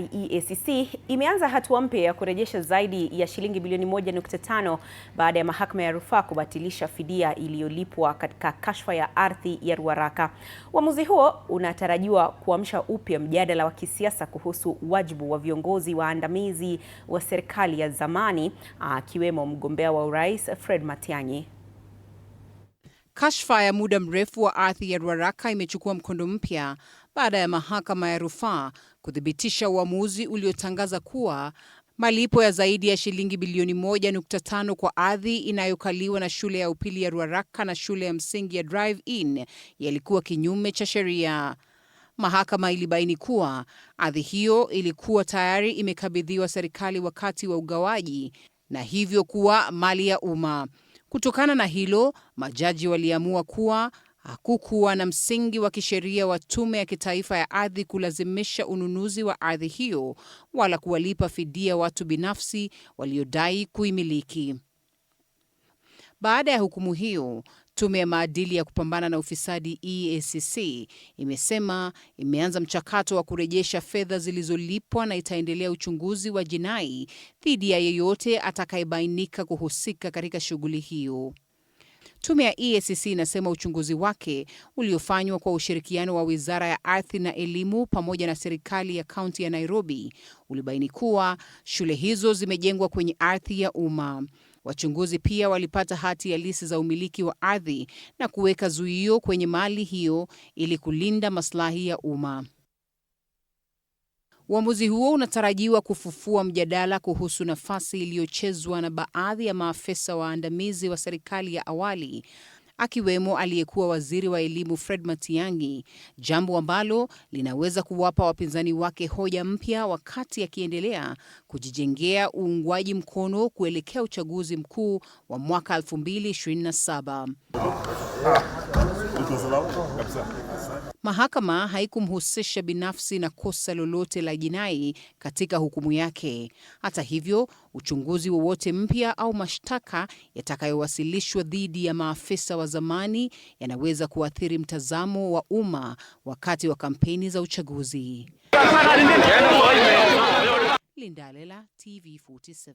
EACC imeanza hatua mpya ya kurejesha zaidi ya shilingi bilioni 1.5 baada ya mahakama ya rufaa kubatilisha fidia iliyolipwa katika kashfa ya ardhi ya Ruaraka. Uamuzi huo unatarajiwa kuamsha upya mjadala wa kisiasa kuhusu wajibu wa viongozi waandamizi wa serikali ya zamani, akiwemo mgombea wa urais Fred Matiang'i. Kashfa ya muda mrefu wa ardhi ya Ruaraka imechukua mkondo mpya baada ya mahakama ya rufaa kuthibitisha uamuzi uliotangaza kuwa malipo ya zaidi ya shilingi bilioni 1.5 kwa ardhi inayokaliwa na shule ya upili ya Ruaraka na shule ya msingi ya Drive-In yalikuwa kinyume cha sheria. Mahakama ilibaini kuwa ardhi hiyo ilikuwa tayari imekabidhiwa serikali wakati wa ugawaji na hivyo kuwa mali ya umma. Kutokana na hilo, majaji waliamua kuwa hakukuwa na msingi wa kisheria wa Tume ya Kitaifa ya Ardhi kulazimisha ununuzi wa ardhi hiyo wala kuwalipa fidia watu binafsi waliodai kuimiliki. Baada ya hukumu hiyo, Tume ya Maadili ya Kupambana na Ufisadi EACC imesema imeanza mchakato wa kurejesha fedha zilizolipwa na itaendelea uchunguzi wa jinai dhidi ya yeyote atakayebainika kuhusika katika shughuli hiyo. Tume ya EACC inasema uchunguzi wake uliofanywa kwa ushirikiano wa Wizara ya Ardhi na Elimu pamoja na serikali ya kaunti ya Nairobi ulibaini kuwa shule hizo zimejengwa kwenye ardhi ya umma. Wachunguzi pia walipata hati halisi za umiliki wa ardhi na kuweka zuio kwenye mali hiyo ili kulinda maslahi ya umma. Uamuzi huo unatarajiwa kufufua mjadala kuhusu nafasi iliyochezwa na baadhi ya maafisa waandamizi wa serikali ya awali, akiwemo aliyekuwa waziri wa elimu Fred Matiang'i, jambo ambalo linaweza kuwapa wapinzani wake hoja mpya wakati akiendelea kujijengea uungwaji mkono kuelekea uchaguzi mkuu wa mwaka 2027. Mahakama haikumhusisha binafsi na kosa lolote la jinai katika hukumu yake. Hata hivyo, uchunguzi wowote mpya au mashtaka yatakayowasilishwa dhidi ya maafisa wa zamani yanaweza kuathiri mtazamo wa umma wakati wa kampeni za uchaguzi. Linda Lela, TV47.